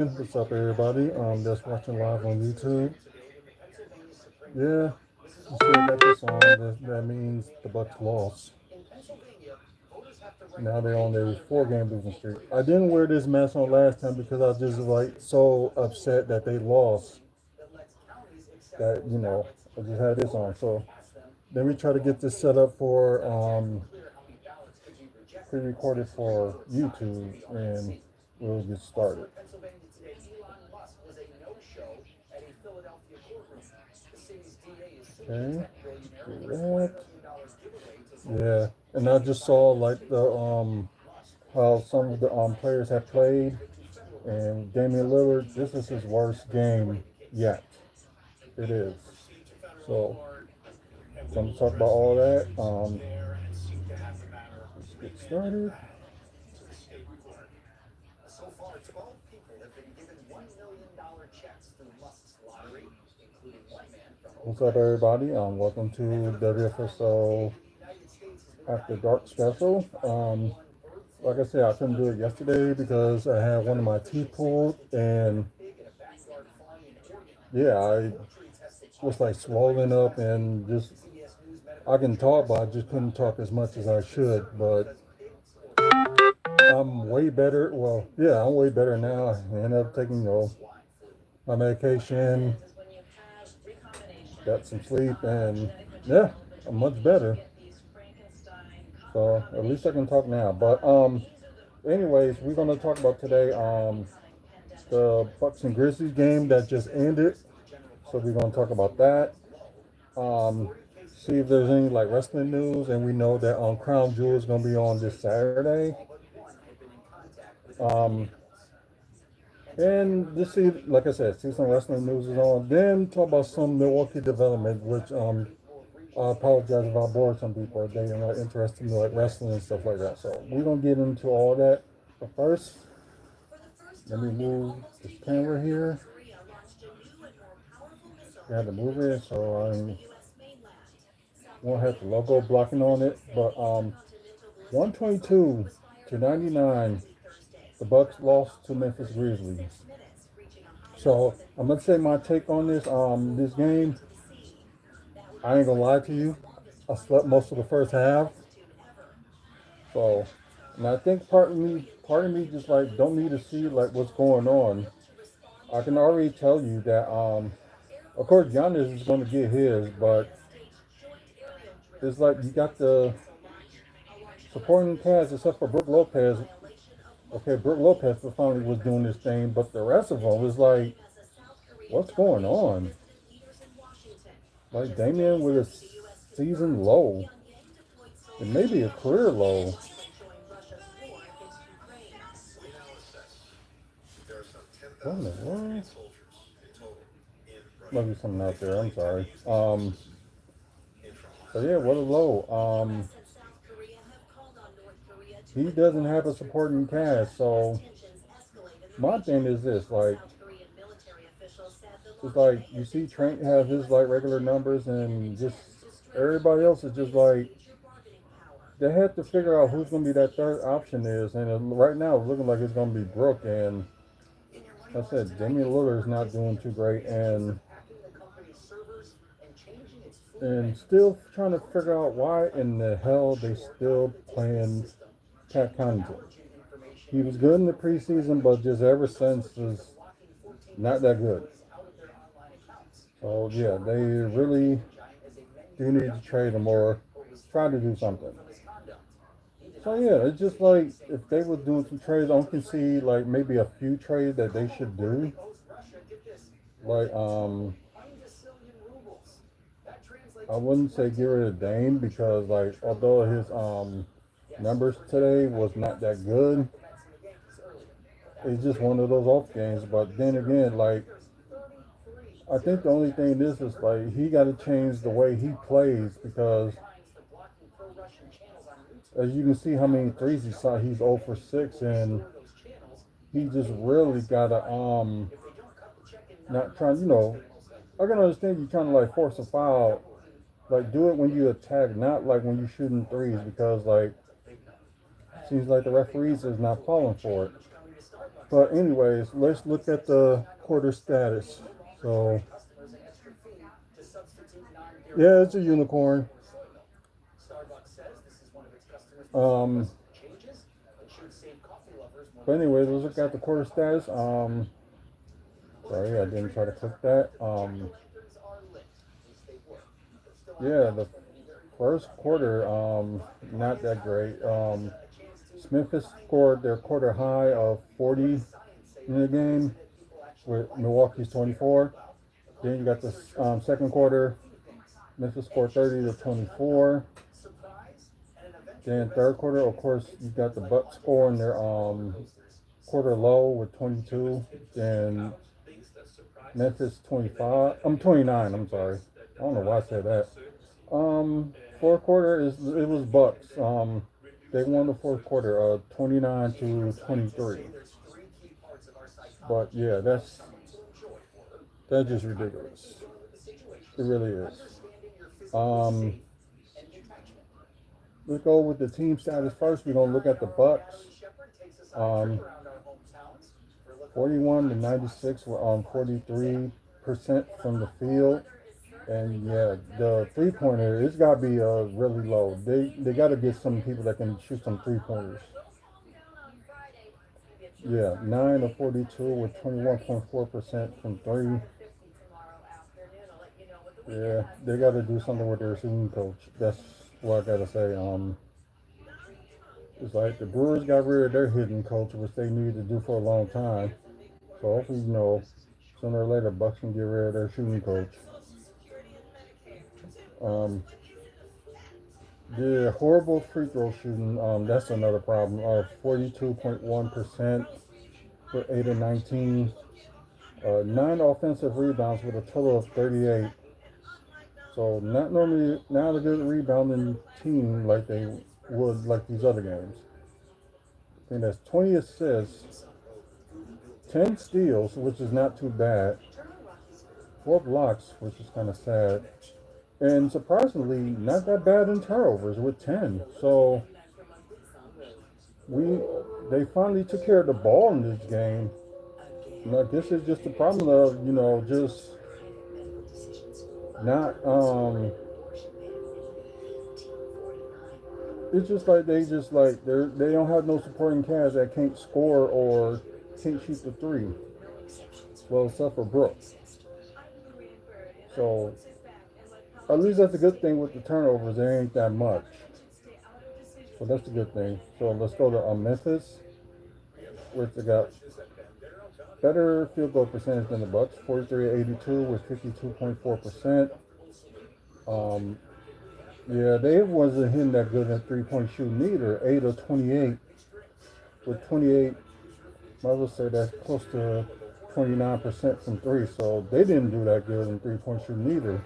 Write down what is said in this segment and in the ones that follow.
What's up, everybody? That's watching live on YouTube. Yeah, you still got this on. That means the Bucks lost. Now they're on a four-game losing streak. I didn't wear this mask on last time because I was just like so upset that they lost. That I just had this on. So then we try to get this set up for pre-recorded for YouTube, and we'll get started. Okay, do that. Yeah, and I just saw like the how some of the players have played, and Damian Lillard, this is his worst game yet. It is. So, I'm gonna talk about all that. Let's get started. What's up, everybody? Welcome to WFSO After Dark Special. Like I said, I couldn't do it yesterday because I had one of my teeth pulled, and yeah, I was like swollen up and just I can talk, but I just couldn't talk as much as I should. But I'm way better. Well, yeah, I'm way better now. I ended up taking my medication, got some sleep, and yeah, I'm much better. So at least I can talk now. But anyways, we're gonna talk about today the Bucks and Grizzlies game that just ended. So we're gonna talk about that. Um, See if there's any like wrestling news, and we know that Crown Jewel is gonna be on this Saturday. Um, and just see, like I said, see some wrestling news is on. Then talk about some Milwaukee development, which I apologize if I bored some people. They are not interested in like wrestling and stuff like that. So we're gonna get into all that. But first, let me move this camera here. I had to move it so I won't have the logo blocking on it. But 122 to 99, the Bucks lost to Memphis Grizzlies. So I'm gonna say my take on this game. I ain't gonna lie to you. I slept most of the first half. So, and I think part of me just like don't need to see like what's going on. I can already tell you that of course Giannis is gonna get his, but it's like you got the supporting cast except for Brook Lopez. Okay, Brook Lopez finally was doing this thing, but the rest of them was like, what's going on? Like Damian with a season low, and maybe a career low. What in the world? Might be something out there. I'm sorry. So yeah, what a low. He doesn't have a supporting cast. So my thing is this: like, it's like you see Trent have his like regular numbers, and just everybody else is just like they have to figure out who's going to be that third option is, and right now it's looking like it's going to be Brook. And like I said, Damian Lillard is not doing too great, and still trying to figure out why in the hell they still playing Pat Connaughton. He was good in the preseason, but just ever since was not that good. So yeah, they really do need to trade him or try to do something. So yeah, it's just like if they were doing some trades, I can see like maybe a few trades that they should do. Like I wouldn't say get rid of Dame because like although his numbers today was not that good, it's just one of those off games. But then again, like I think the only thing is like he got to change the way he plays because as you can see how many threes he saw, he's 0 for 6, and he just really got to not trying. I can understand you trying to like force a foul, like do it when you attack, not like when you shooting threes because like seems like the referees is not falling for it. But anyways, let's look at the quarter status. So yeah, it's a unicorn. Um, but anyways, let's look at the quarter status. Sorry, I didn't try to click that. Yeah, the first quarter, not that great. Memphis scored their quarter high of 40 in the game with Milwaukee's 24. Then you got the second quarter. Memphis scored 30 to 24. Then third quarter, of course, you got the Bucks scoring their quarter low with 22. Then Memphis 25. I'm 29. I'm sorry. I don't know why I said that. Fourth quarter it was Bucks. They won the fourth quarter, 29 to 23. But yeah, that's just ridiculous. It really is. Let's go with the team status first. We're gonna look at the Bucks. 41 to 96 were on 43% from the field. And yeah, the 3-pointer, it's got to be really low. They got to get some people that can shoot some 3-pointers. Yeah, 9 of 42 with 21.4% from 3. Yeah, they got to do something with their shooting coach. That's what I got to say. It's like the Brewers got rid of their hitting coach, which they needed to do for a long time. So hopefully, sooner or later, Bucks can get rid of their shooting coach. The horrible free throw shooting, that's another problem. 42.1% for 8 of 19. 9 offensive rebounds with a total of 38. So not a good rebounding team like they would like these other games. I think that's 20 assists, 10 steals, which is not too bad. 4 blocks, which is kind of sad. And surprisingly, not that bad in turnovers with 10. So they finally took care of the ball in this game. And I guess it's just the problem of, just not it's just like they don't have no supporting cast that can't score or can't shoot the 3. Well, except for Brooks. So at least that's a good thing with the turnovers. There ain't that much. So that's a good thing. So let's go to Memphis, which they got better field goal percentage than the Bucks, 43-82 with 52.4%. Yeah, they wasn't hitting that good at 3-point shooting either. 8 of 28 with 28. I would say that's close to 29% from 3. So they didn't do that good in 3-point shooting either.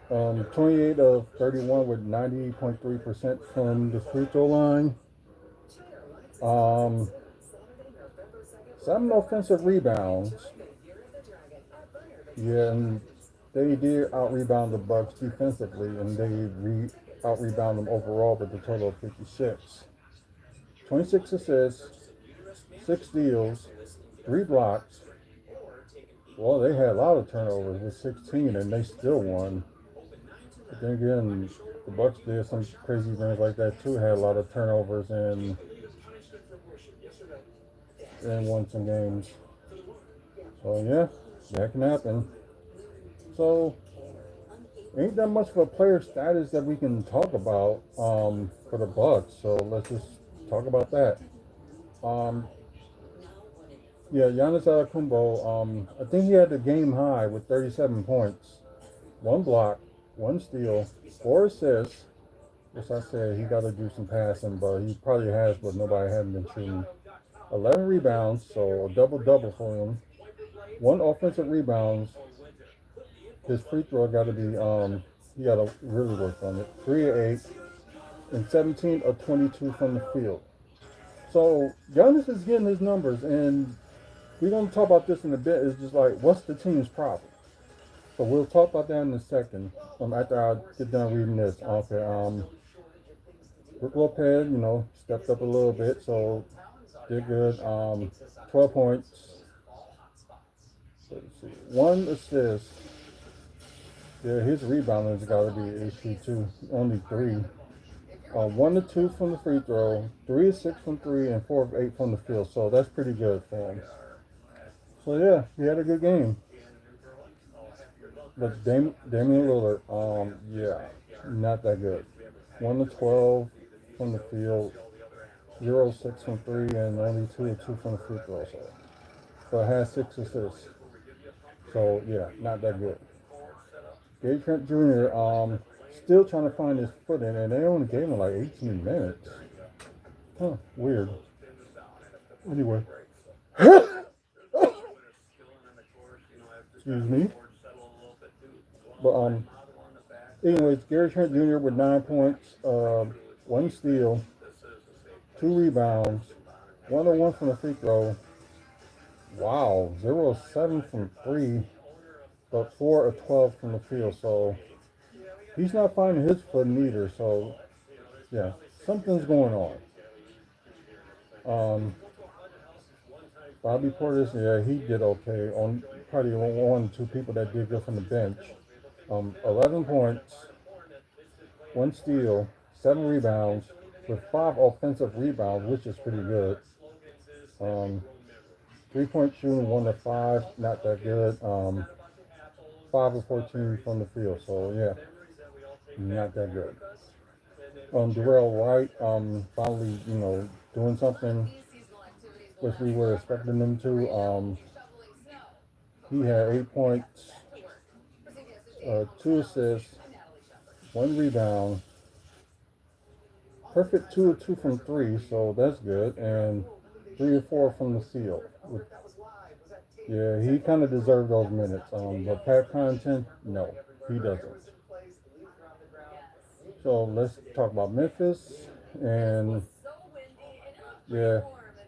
28 of 31 with 90.3% from the free throw line. 7 offensive rebounds. Yeah, and they did out-rebound the Bucks defensively, and they out-rebound them overall with a total of 56. 26 assists, 6 steals, 3 blocks. Well, they had a lot of turnovers with 16, and they still won. But then again, the Bucks did some crazy things like that too. Had a lot of turnovers and won some games. So yeah, that can happen. So ain't that much of a player status that we can talk about for the Bucks. So let's just talk about that. Yeah, Giannis Antetokounmpo. I think he had the game high with 37 points, 1 block, 1 steal, 4 assists. Which I said he got to do some passing, but he probably has, but nobody hasn't been shooting. 11 rebounds, so a double-double for him. 1 offensive rebounds. His free throw got to be, he got to really work on it. 3 of 8, and 17 of 22 from the field. So Giannis is getting his numbers, and we're going to talk about this in a bit. It's just like, what's the team's problem? So we'll talk about that in a second. After I get done reading this. Okay. Brook Lopez, stepped up a little bit, so did good. 12 points. Let's see, 1 assist. Yeah, his rebounding's got to be an issue too. Only 3. 1 to 2 from the free throw, 3 to 6 from 3, and 4 of 8 from the field. So that's pretty good for him. So yeah, he had a good game. But Damian Lillard, yeah, not that good. 1 to 12 from the field, 0 6 from 3, and only 2 to 2 from the free throw. So it has 6 assists. So yeah, not that good. Gary Trent Jr. Still trying to find his footing, and they only gave him like 18 minutes. Huh, weird. Anyway, excuse me. But anyways, Gary Trent Jr. with 9 points, 1 steal, 2 rebounds, 1 from the free throw. Wow, 0 7 from 3, but 4 of 12 from the field. So he's not finding his footing either. So yeah, something's going on. Bobby Portis, yeah, he did okay. On probably one or two people that did good from the bench. 11 points, 1 steal, 7 rebounds, with 5 offensive rebounds, which is pretty good. 3-point shooting, 1 to 5, not that good. 5 of 14 from the field, so yeah, not that good. Darrell White, finally, doing something which we were expecting him to. He had 8 points, 2 assists, 1 rebound, perfect 2 of 2 from 3, so that's good, and 3 or 4 from the field. Yeah, he kind of deserved those minutes. But Pat Connaughton, no, he doesn't. So let's talk about Memphis, and yeah,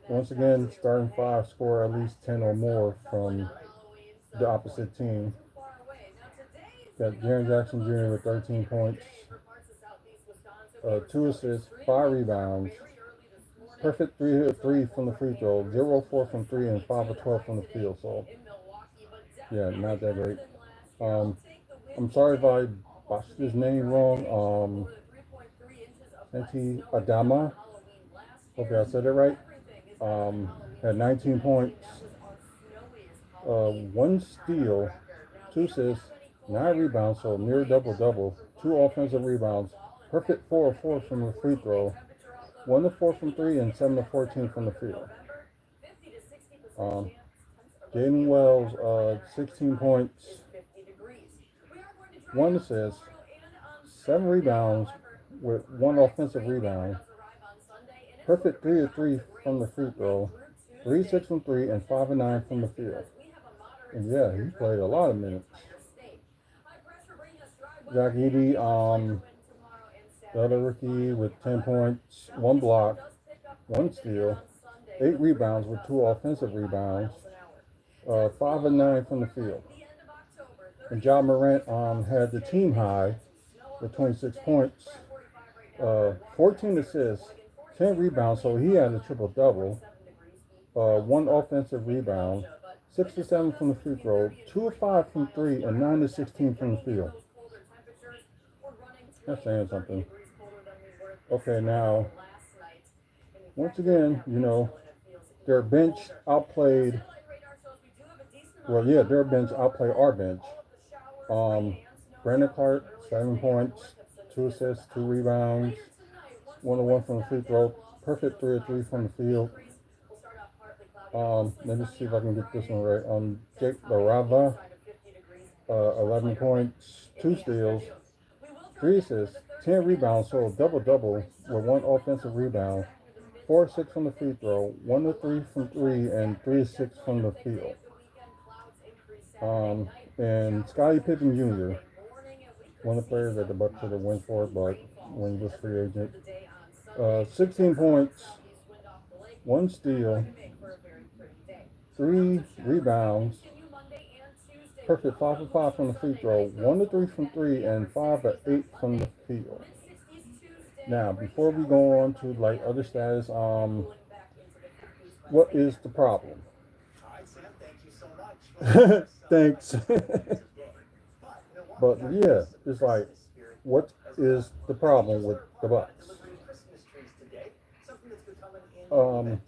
once again, starting 5 score at least 10 or more from the opposite team. Got Jaren Jackson Jr. with 13 points, 2 assists, 5 rebounds, perfect 3 of 3 from the free throw, 0 4 from 3, and 5 of 12 from the field. So yeah, not that great. I'm sorry if I botched his name wrong. Santi Adama. Hopefully I said it right. Had 19 points, 1 steal, 2 assists, 9 rebounds, so near double-double, 2 offensive rebounds, perfect 4 of 4 from the free throw, 1 to 4 from 3, and 7 to 14 from the field. Jaden Wells, 16 points, 1 assist, 7 rebounds with 1 offensive rebound, perfect 3 of 3 from the free throw, 3 6 from 3, and 5 of 9 from the field. And yeah, he played a lot of minutes. Zach Edey, the other rookie with 10 points, 1 block, 1 steal, 8 rebounds with 2 offensive rebounds, 5 of 9 from the field. And John Morant had the team high with 26 points, 14 assists, 10 rebounds, so he had a triple-double, 1 offensive rebound, 6 to 7 from the free throw, 2 of 5 from 3, and 9 to 16 from the field. That's saying something. Okay, now, once again, their bench outplayed. Well, yeah, their bench outplayed our bench. Brandon Clark, 7 points, 2 assists, 2 rebounds, 1 to 1 from the free throw, perfect 3 of 3 from the field. Let me see if I can get this one right. Jake Barava, 11 points, 2 steals, 3 assists, 10 rebounds, so double-double with 1 offensive rebound, 4 of 6 from the free throw, 1 to 3 from 3, and 3 of 6 from the field. And Scottie Pippen Jr., one of the players that the Bucks should have went for, but when he was free agent, 16 points, 1 steal, 3 rebounds, perfect 5 of 5 from the free throw, 1 to 3 from 3, and 5 of 8 from the field. Now, before we go on to like other status, what is the problem? Thanks. But yeah, it's like, what is the problem with the Bucks? Um,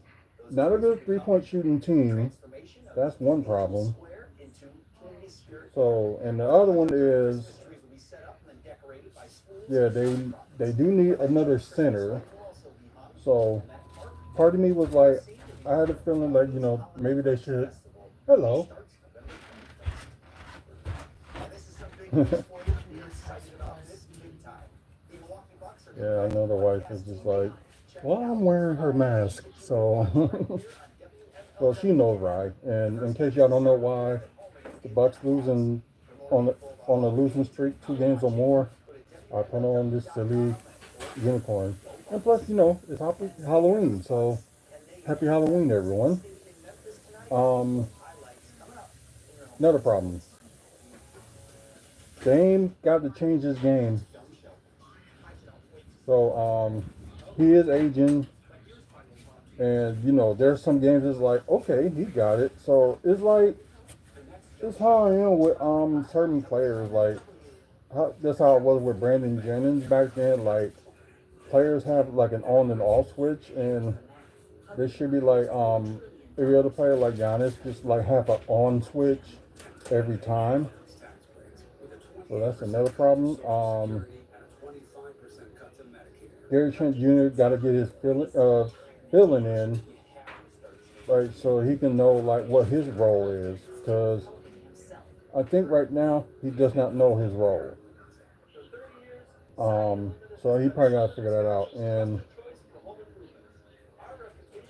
Not a good 3-point shooting team. That's one problem. So, and the other one is, yeah, they do need another center. So, part of me was like, I had a feeling like maybe they should. Hello. Yeah, I know the wife is just like, well, I'm wearing her mask, so well, she knows right. And in case y'all don't know why the Bucks losing on the on a losing streak, 2 games or more, I put on this silly unicorn. And plus, it's Halloween, so happy Halloween, everyone. Um, Another problem. Dame got to change his game. So he is aging, and there's some games it's like, okay, he got it. So it's like it's how I am with certain players. Like that's how it was with Brandon Jennings back then. Like players have like an on and off switch, and there should be like every other player like Giannis just like have an on switch every time. So that's another problem. Gary Trent Jr. got to get his filling in, right, so he can know like what his role is. Because I think right now he does not know his role. So he probably got to figure that out. And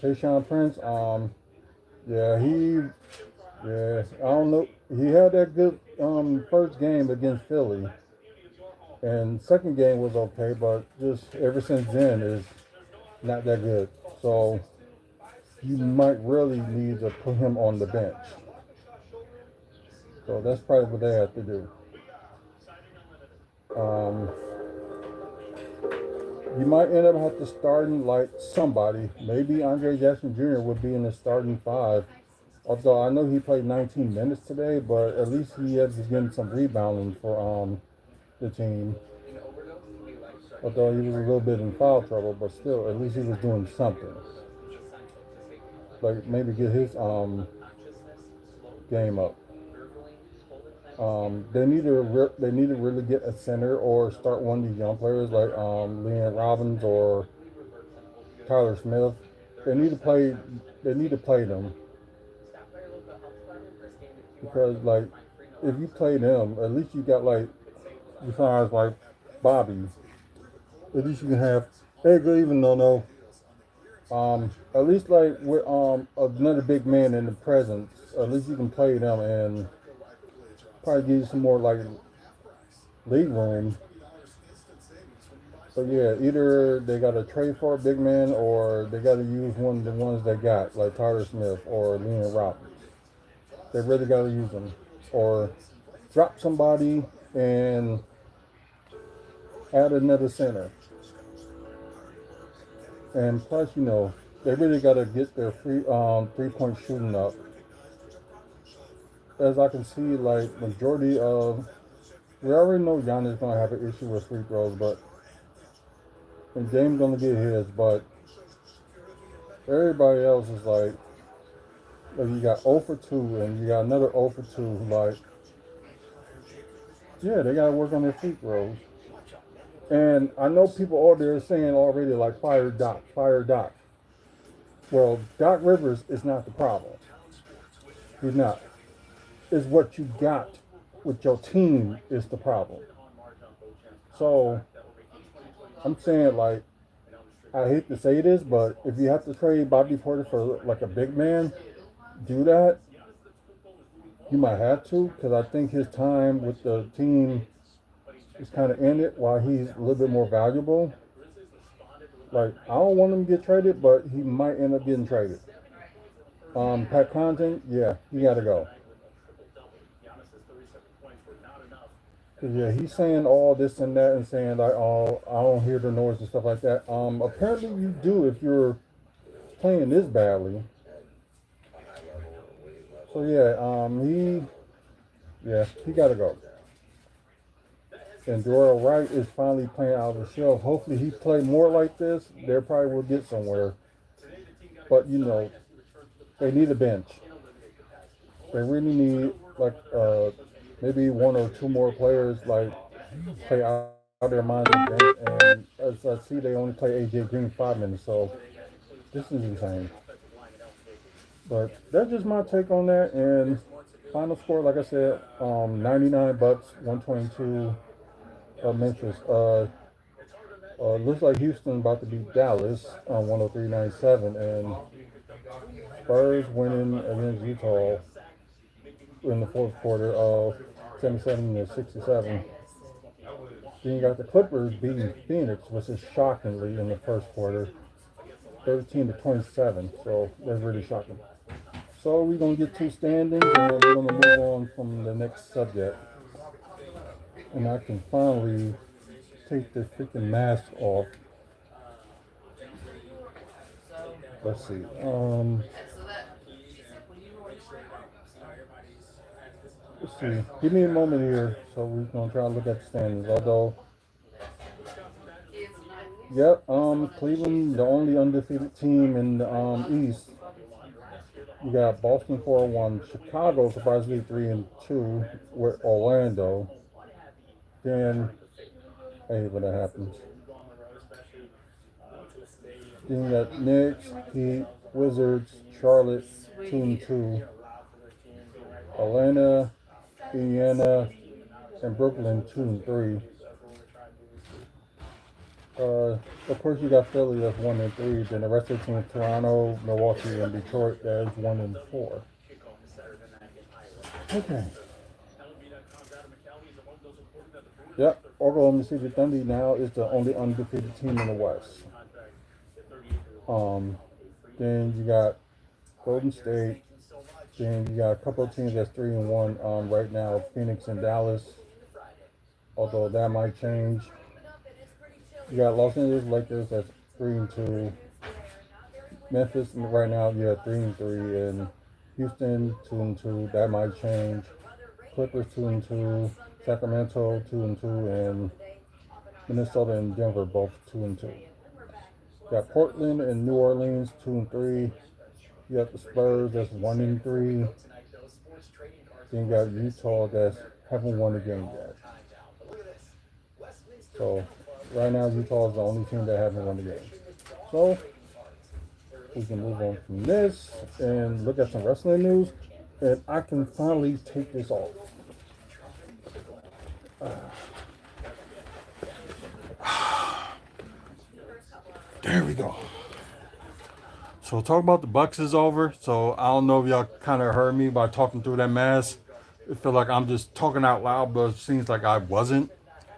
Tayshaun Prince, yeah, I don't know. He had that good first game against Philly, and second game was okay, but just ever since then is not that good. So you might really need to put him on the bench. So that's probably what they have to do. Um, you might end up have to starting like somebody. Maybe Andre Jackson Jr. would be in the starting five. Although I know he played 19 minutes today, but at least he is getting some rebounding for the team. Although he was a little bit in foul trouble, but still, at least he was doing something. Like maybe get his game up. They need to really get a center or start one of these young players like Leon Robbins or Tyler Smith. They need to play. They need to play them because like if you play them, at least you got like besides like Bobby, at least you can have. Hey, good evening, no. At least like with another big man in the presence, at least you can play them and probably give you some more like league room. So yeah, either they got to trade for a big man or they got to use one of the ones they got, like Tyler Smith or Leon Robbins. They really got to use them, or drop somebody and add another center. And plus, they really got to get their 3-point shooting up. As I can see, like majority of we already know Giannis gonna have an issue with free throws, but and Dame's gonna get his, but everybody else is like you got 0 for 2 and you got another 0 for 2. Like, yeah, they gotta work on their free throws. And I know people out there saying already like fire Doc, fire Doc. Well, Doc Rivers is not the problem. He's not. It's what you got with your team is the problem. So I'm saying like I hate to say this, but if you have to trade Bobby Porter for like a big man, do that. You might have to because I think his time with the team is kind of ended while he's a little bit more valuable. Like I don't want him to get traded, but he might end up getting traded. Pat Connaughton, yeah, he got to go. 'Cause, yeah, he's saying all this and that and saying like, oh, I don't hear the noise and stuff like that. Apparently you do if you're playing this badly. So yeah, he got to go. And Doral Wright is finally playing out of the shell. Hopefully he play more like this. They probably will get somewhere. But you know, they need a bench. They really need like maybe one or two more players like play out their minds on the bench. And as I see, they only play AJ Green 5 minutes. So this is insane. But that's just my take on that. And final score, like I said, 99 Bucks, 122 Memphis. Looks like Houston about to beat Dallas on 103-97, and Spurs winning against Utah in the fourth quarter of 77-67. Then you got the Clippers beating Phoenix, which is shockingly in the first quarter, 13-27. So that's really shocking. So we're gonna get to standings, and we're gonna move on from the next subject. And I can finally take the freaking mask off. Let's see. Let's see. Give me a moment here, so we're gonna try to look at the standings. Although, yep, Cleveland, the only undefeated team in the East. You got Boston 4-1, Chicago surprisingly 3-2 with Orlando. Then, hey, when that happens. Then you got Knicks, Heat, Wizards, Charlotte 2-2, Atlanta, Indiana, and Brooklyn 2-3. Of course, you got Philly that's 1-3. Then the rest of the teams, Toronto, Milwaukee, and Detroit, that is 1-4. Okay. Yep. Oklahoma City Thunder now is the only undefeated team in the West. Then you got Golden State. Then you got a couple of teams that's 3-1 right now, Phoenix and Dallas. Although that might change. You got Los Angeles Lakers that's 3-2. Memphis right now, you have 3-3, and Houston 2-2. That might change. Clippers 2-2. Sacramento 2-2, and Minnesota and Denver both 2-2. You got Portland and New Orleans 2-3. You got the Spurs that's 1-3. Then you got Utah that's haven't won a game yet. So right now Utah is the only team that haven't won the game. So we can move on from this and look at some wrestling news. And I can finally take this off. There we go. So talk about the Bucks is over. So I don't know if y'all kind of heard me by talking through that mask. It feel like I'm just talking out loud, but it seems like I wasn't.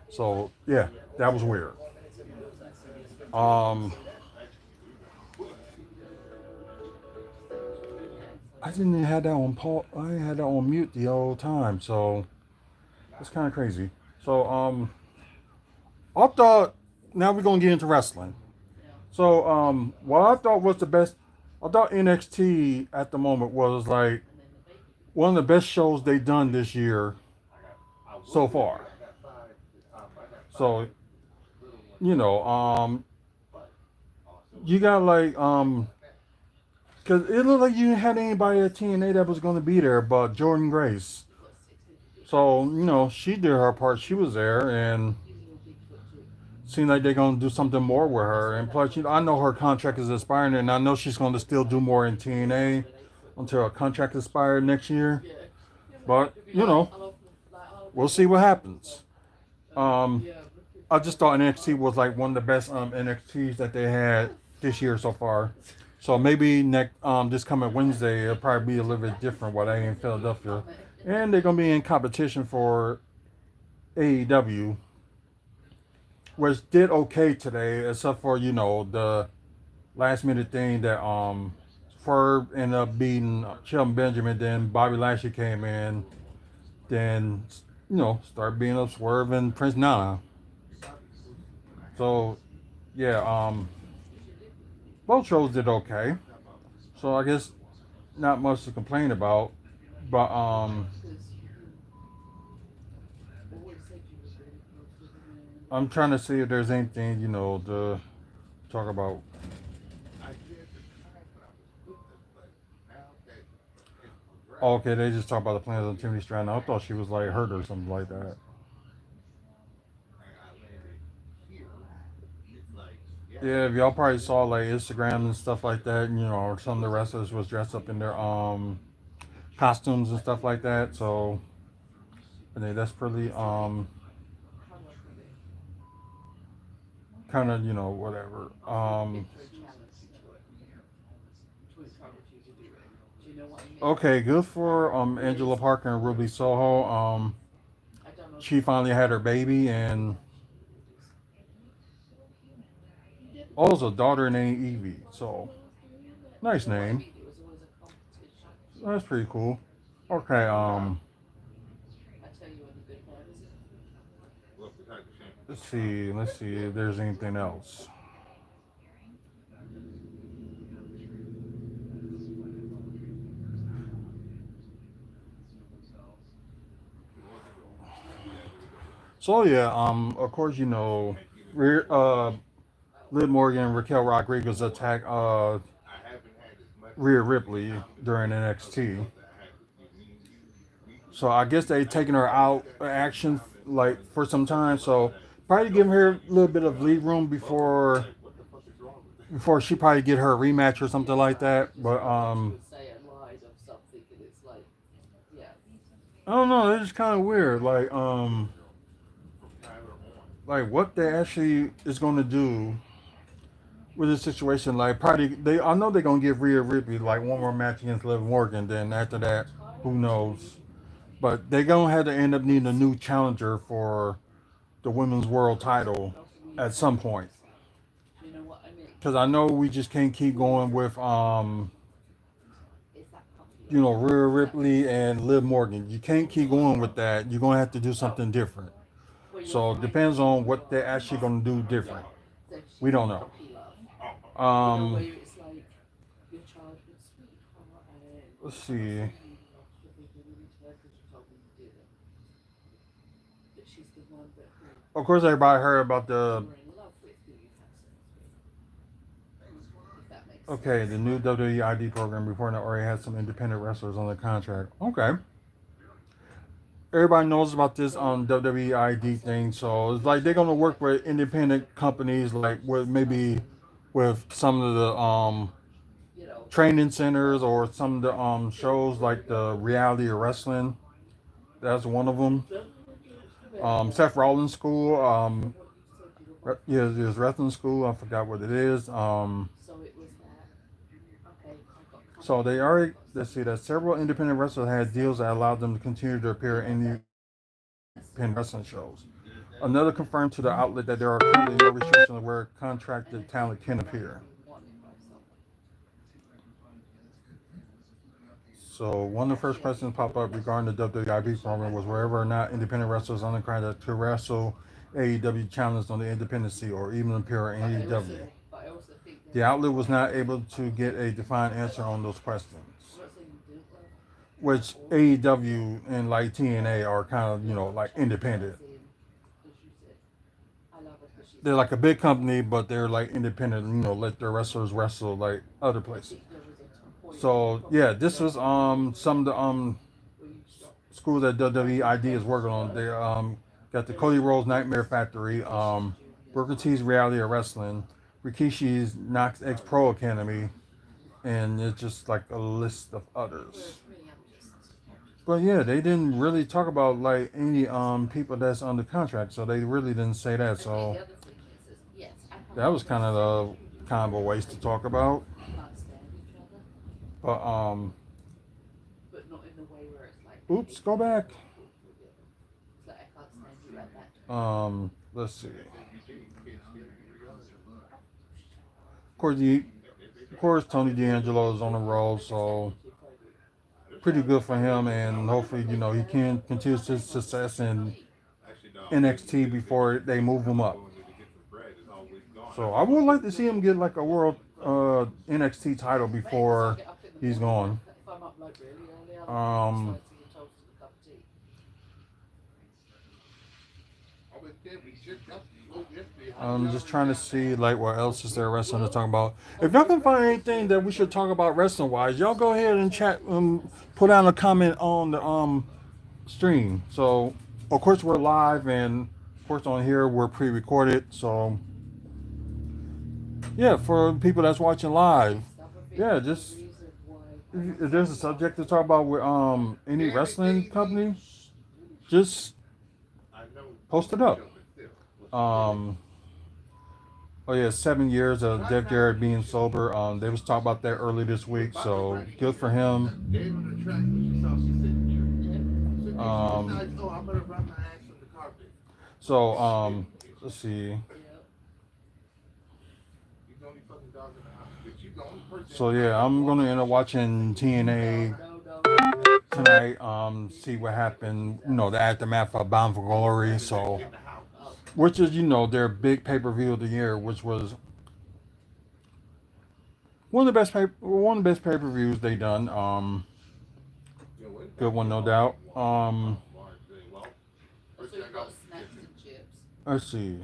So yeah, that was weird. I didn't even have that on pause. I had that on mute the whole time. So it's kind of crazy. So I thought now we're gonna get into wrestling. So what I thought was the best, I thought NXT at the moment was like one of the best shows they done this year so far. So you know, you got like because it looked like you didn't have anybody at TNA that was going to be there but Jordan Grace. So you know, she did her part. She was there, and seemed like they're going to do something more with her. And plus, you know, I know her contract is expiring, and I know she's going to still do more in TNA until her contract expires next year. But you know, we'll see what happens. I just thought NXT was like one of the best NXTs that they had this year so far. So maybe next this coming Wednesday it'll probably be a little bit different while they in Philadelphia, and they're gonna be in competition for AEW, which did okay today, except for you know the last minute thing that Ferb ended up beating Shelton Benjamin. Then Bobby Lashley came in. Then start being up swerving Prince Nana. So yeah, both shows did okay. So I guess not much to complain about. But I'm trying to see if there's anything to talk about. Okay, they just talk about the plans on Timothy Strand. I thought she was like hurt or something like that. Yeah, if y'all probably saw like Instagram and stuff like that, some of the wrestlers was dressed up in their costumes and stuff like that. So I think that's pretty kind of whatever. Okay, good for Angela Parker and Ruby Soho. She finally had her baby, and also daughter named Evie. So nice name. That's pretty cool. Okay, let's see if there's anything else. So yeah, of course Liv Morgan, Raquel Rodriguez attacked Rhea Ripley during NXT. So I guess they taking her out of action like for some time. So probably giving her a little bit of lead room before she probably get her rematch or something like that. But I don't know. It's just kind of weird. Like what they actually is going to do with this situation. Like probably I know they're gonna give Rhea Ripley like one more match against Liv Morgan. Then after that, who knows? But they're gonna have to end up needing a new challenger for the women's world title at some point. Because I know we just can't keep going with Rhea Ripley and Liv Morgan. You can't keep going with that. You're gonna have to do something different. So it depends on what they're actually gonna do different. We don't know. Um, let's see. Of course, everybody heard about the new WWE ID program reporting that already had some independent wrestlers on the contract. Okay, everybody knows about this WWE ID thing, so it's like they're gonna work with independent companies, like with some of the training centers or some of the shows like the reality of wrestling. That's one of them. Seth Rollins School. Yeah, there's wrestling school. I forgot what it is. So they already let's see that several independent wrestlers had deals that allowed them to continue to appear in independent wrestling shows. Another confirmed to the outlet that there are currently no restrictions on where contracted talent can appear. So one of the first questions pop up regarding the WWIB program was wherever or not independent wrestlers on the contract to wrestle AEW challenged on the independency or even appear in AEW. The outlet was not able to get a defined answer on those questions, which AEW and like TNA are kind of like independent. They're like a big company, but they're like independent. Let their wrestlers wrestle like other places. So yeah, this was some of the schools that WWID is working on. They got the Cody Rhodes Nightmare Factory, Booker T's Reality of Wrestling, Rikishi's Knox X Pro Academy, and it's just like a list of others. But yeah, they didn't really talk about like any people that's under contract, so they really didn't say that. So that was kind of a waste to talk about. But oops, go back. Let's see. Of course, Tony D'Angelo is on the roll, so pretty good for him, and hopefully, he can continue his success in NXT before they move him up. So I would like to see him get like a world NXT title before he's gone. Um, I'm just trying to see like what else is there wrestling to talk about. If y'all can find anything that we should talk about wrestling wise, y'all go ahead and chat. Put down a comment on the stream. So of course we're live, and of course on here we're pre-recorded. So yeah, for people that's watching live, yeah, just if there's a subject to talk about with any wrestling company, just post it up. Um, oh yeah, 7 years of Jeff Jarrett being sober. They was talking about that early this week, so good for him. So let's see. So yeah, I'm gonna end up watching TNA tonight. See what happened. The aftermath of Bound for Glory. So, which is their big pay-per-view of the year, which was one of the best pay-per-views they done. Good one, no doubt. Let's see.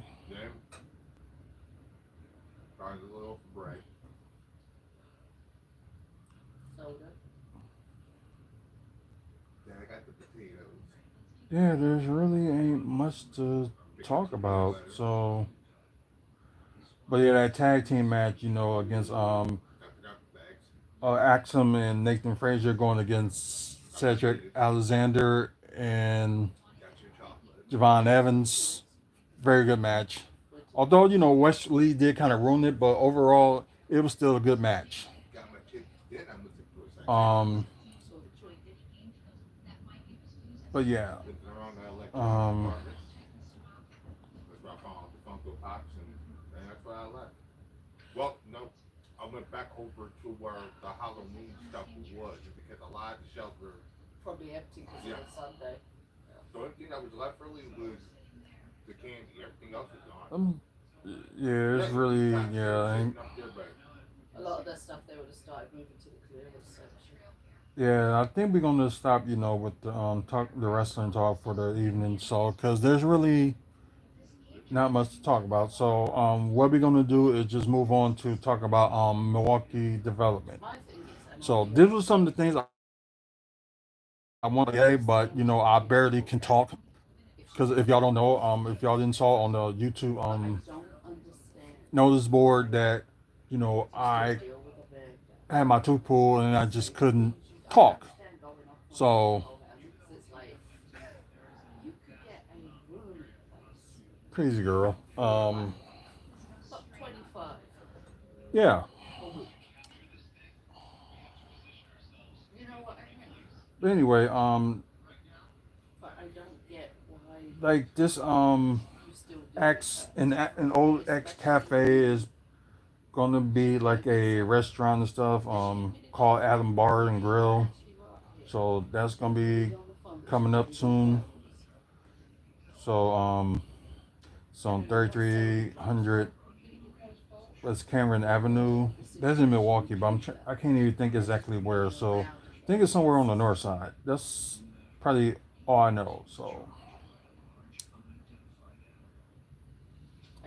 Yeah, there's really ain't much to talk about. So, but yeah, that tag team match, against Axum and Nathan Frazier going against Cedric Alexander and Javon Evans. Very good match. Although, Wesley did kind of ruin it, but overall, it was still a good match. Um, but yeah. Um, um, yeah, it's really, yeah. Yeah, I think we're gonna stop, with the the wrestling talk for the evening, so because there's really not much to talk about. So what we're gonna do is just move on to talk about Milwaukee development. So this was some of the things I want to say, but I barely can talk because if y'all don't know, if y'all didn't saw on the YouTube notice board that I had my tooth pulled and I just couldn't talk. So crazy girl. Yeah. But anyway, like this an old X cafe is gonna be like a restaurant and stuff called Adam Bar and Grill. So that's gonna be coming up soon. So it's on 3300 West Cameron Avenue. That's in Milwaukee, but I can't even think exactly where. So I think it's somewhere on the north side. That's probably all I know. So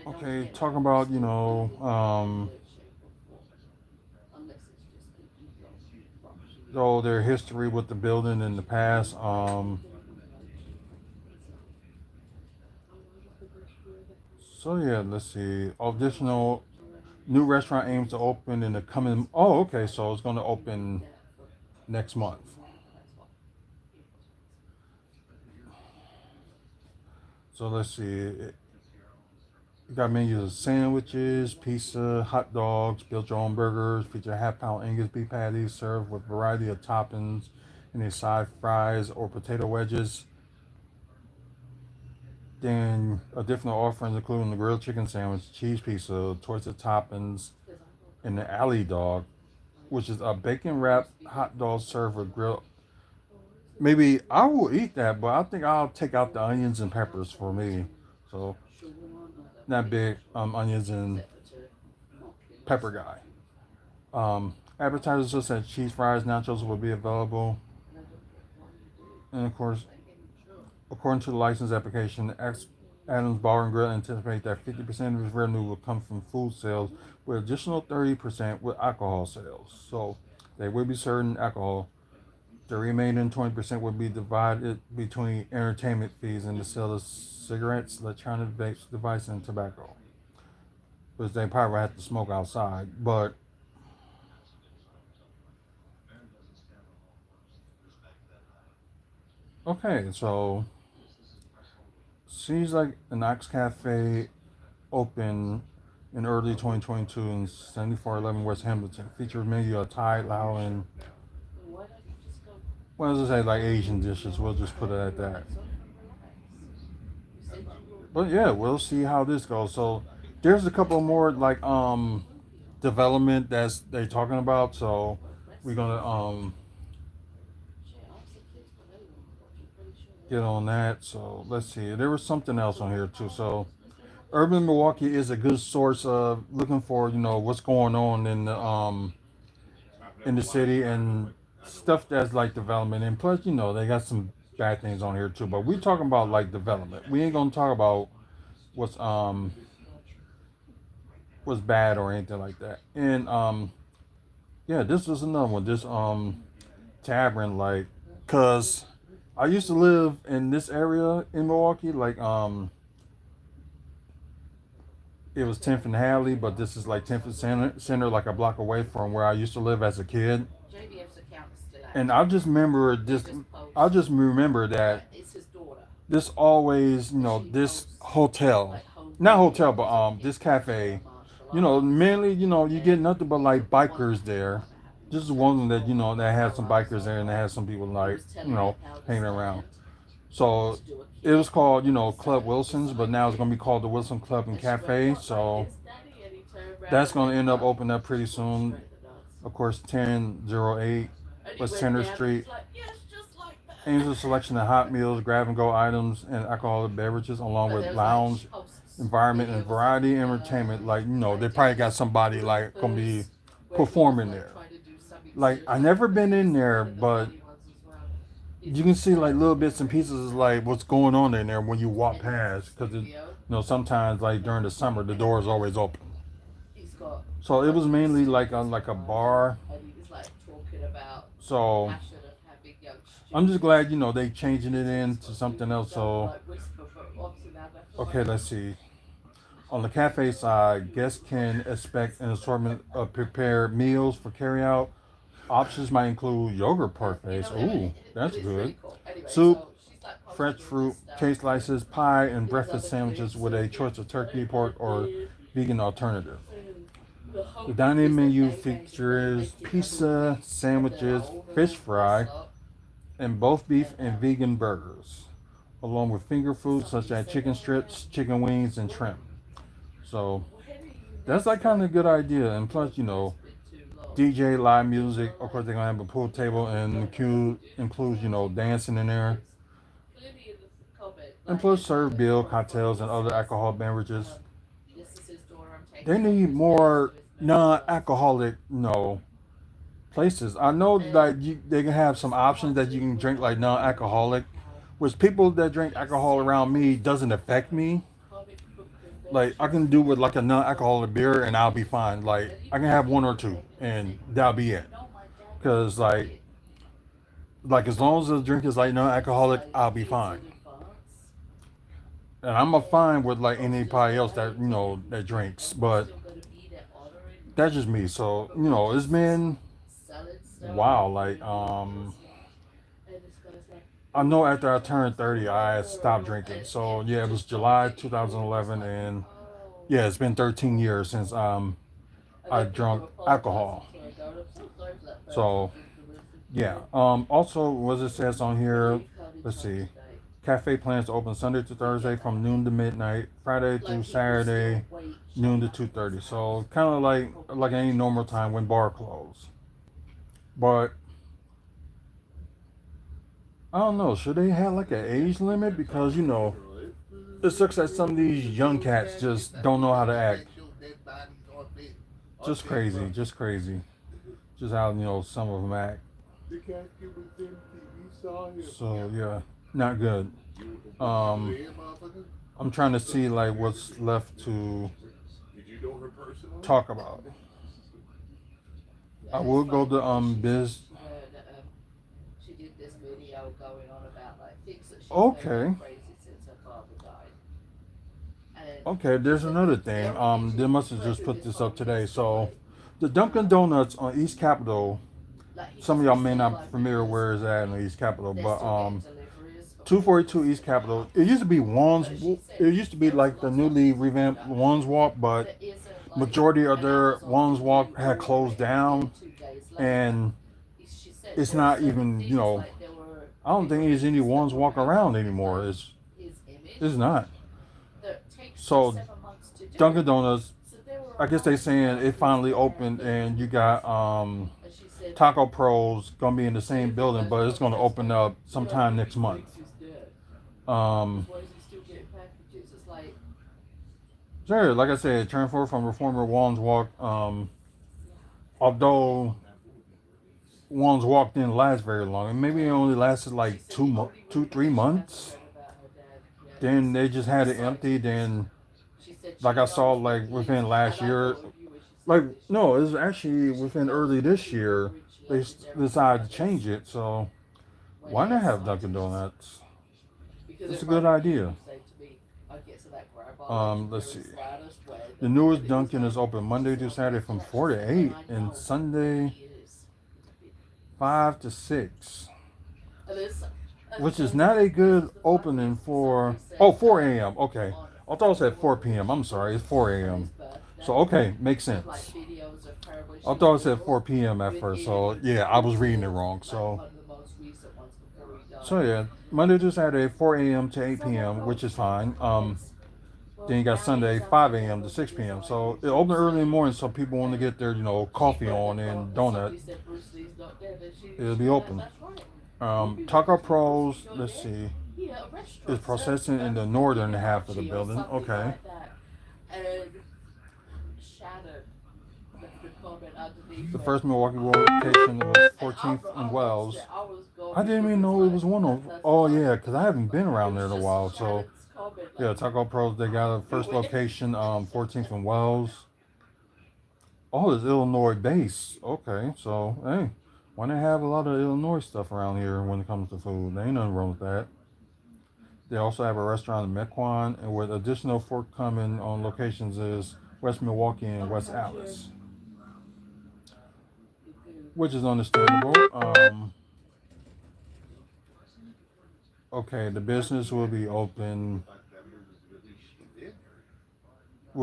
okay, talking about their history with the building in the past. So yeah, let's see. Additional new restaurant aims to open in the coming. Oh, okay. So it's going to open next month. So let's see. You got menus of sandwiches, pizza, hot dogs, build your own burgers, feature half-pound Angus beef patties served with a variety of toppings, and a side fries or potato wedges. Then additional offerings including the grilled chicken sandwich, cheese pizza, tortilla toppings, and the alley dog, which is a bacon wrapped hot dog served with grilled maybe I will eat that, but I think I'll take out the onions and peppers for me. So not big onions and pepper guy. Appetizers just said cheese fries, nachos will be available, and of course, according to the license application, Adams Bar and Grill anticipate that 50% of its revenue will come from food sales, with additional 30% with alcohol sales. So they will be serving alcohol. The remaining 20% will be divided between entertainment fees and the sale of cigarettes, electronic devices, and tobacco, which they probably have to smoke outside. But okay, so seems like the Knox Cafe opened in early 2022 in 7411 West Hamilton. Features menu of Thai, Lao, and well, let's say like Asian dishes. We'll just put it at that. But yeah, we'll see how this goes. So there's a couple more like development that's they're talking about. So we're gonna get on that. So let's see. There was something else on here too. So urban Milwaukee is a good source of looking for what's going on in the city and stuff that's like development. And plus they got some bad things on here too. But we're talking about like development. We ain't gonna talk about what's was bad or anything like that. And yeah, this was another one. This tavern, like, cause I used to live in this area in Milwaukee, like it was 10th and Hadley, but this is like 10th and Center, like a block away from where I used to live as a kid. And I just remember this. I just remember that this always, this hotel, not hotel, but this cafe, mainly, you get nothing but like bikers there. This is one that that has some bikers there and that has some people like hanging around. So it was called Club Wilson's, but now it's gonna be called the Wilson Club and Cafe. So that's gonna end up opening up pretty soon. Of course, 1008 West Center Street. Angel selection of hot meals, grab and go items, and alcoholic beverages, along with lounge environment and variety entertainment. Like they probably got somebody like gonna be performing there. Like I never been in there, but you can see like little bits and pieces like what's going on in there when you walk past. Because sometimes like during the summer the door is always open. So it was mainly like a bar. So I'm just glad they changing it into something else. So okay, let's see. On the cafe side, guests can expect an assortment of prepared meals for carryout. Options might include yogurt parfaits. Ooh, that's good. Soup, fresh fruit, cake slices, pie, and breakfast sandwiches with a choice of turkey, pork, or vegan alternative. The dining menu features pizza, sandwiches, fish fry, and both beef and vegan burgers, along with finger foods such as chicken strips, chicken wings, and shrimp. So that's like kind of a good idea. And plus, DJ live music. Of course, they're gonna have a pool table and includes dancing in there. And plus, serve beer, cocktails, and other alcohol beverages. They need more non-alcoholic, places. I know that they can have some options that you can drink like non-alcoholic, which people that drink alcohol around me doesn't affect me. Like I can do with like a non-alcoholic beer and I'll be fine. Like I can have one or two and that'll be it. Cause like as long as the drink is like non-alcoholic, I'll be fine. And I'm a fine with like anybody else that that drinks, but that's just me. So it's been wow. Like I know after I turned 30, I stopped drinking. So yeah, it was July 2011, and yeah, it's been 13 years since I drunk alcohol. So yeah. Also, what it says on here, let's see. Cafe plans to open Sunday to Thursday from noon to midnight, Friday through Saturday, noon to 2:30. So kind of like any normal time when bar closed. But I don't know. Should they have like an age limit? Because it sucks that some of these young cats just don't know how to act. Just crazy, just crazy. Just how some of them act. So yeah, not good. Um, I'm trying to see like what's left to talk about. I will go to biz. She did this video going on about like things that she's heard Okay, like crazy since her father died. And okay. she There's said another that thing. they're They originally must have just planning put this this up whole today. So, yesterday. the Dunkin' Donuts on East Capitol. Like he Some of just y'all was may there not be like familiar because where it's at in the East Capitol, they're but still getting deliveries for people. 242 East Capitol. It used to be Wands. But she said It used to be there was a like the lot of stuff that newly needs to be revamped done Wands Walk, but that isn't like majority of an their Amazon Wands can do, Walk had order closed it and get down, it 2 days later. and She said it's there are not certain even things like there were I don't think there's any deliveries that Wands were Walk wrapped around up with anymore. like his It's image not. that takes So 6-7 months to do. Dunkin' Donuts, So there were I a guess lot they of saying it developers finally there opened, in and you got Milwaukee, and she said Taco Pros gonna be in the same every building, but it's restaurant gonna that's open going, up yeah, sometime next he month. thinks he's dead. Um, Because why is he still getting packages? It's like, sure, like I said, turned forward from reformer Wands Walk. Although ones walked in last very long, and maybe it only lasted she like said the only 2 3 months. rumor that she hasn't heard about her dad yet Then is they just had the it empty. sightings. Then, She said like she I saw, knows that like he is, within last and I year, know of you, and she said like this no, year it was actually that she within knows early that this he was year they originally there on decided to purpose change it. So when why he not had have Dunkin' sightings. Donuts? Because It's a if I good were you, idea. you say to me, I'd get to that grab bar Let's see. legendary slider square The that newest it was Dunkin' is like, open she Monday said, to I'll get Saturday to from that. She 4 to said, when 8 I and know that Sunday he is. 5 to 6. And it's, Which is so not a this good was the opening funniest. for Somebody said 4 a.m. Okay, on I thought it there said was 4 p.m. I'm originally sorry, it's 4 on his a.m. So birthday okay, makes with like sense. videos of her when I she was thought it said little 4 p.m. at with first. him So and yeah, I was reading it Grizzlies, wrong. like So one of the most recent ones before he so died. yeah, Monday to Saturday 4 a.m. to So I 8 won't p.m., go which is to fine. comments. Then Well, you got now he's Sunday out the 5 a.m. to devil. He 6 is p.m. like So in it open early in the Jerusalem. morning, so people want to And get their she coffee put in the on and comments, donut. somebody said Bruce Lee's not dead. And It'll she be was like, open. that's right. You'd be Taco wondering if Bruce Pros. Lee's not Let's dead. see, He had a is restaurant, processing in the I think northern in half of the Archie or building. something Okay. like that. And Shannon left a comment underneath The it. first Milwaukee location was And 14th I and watched Wells. it. I was gone I didn't because even it's know it was like, one of. that's Oh fine. yeah, because I haven't been It around there was in a just while. So Shannon's comment, yeah, like, Taco Pros. They got a do first it. location, 14th and Wells. Oh, it's Illinois base. Okay, so hey, why not have a lot of Illinois stuff around here when it comes to food? There ain't nothing wrong with that. They also have a restaurant in Mequon, and with additional forthcoming on locations is West Milwaukee and West Allis, which is understandable. Okay, the business will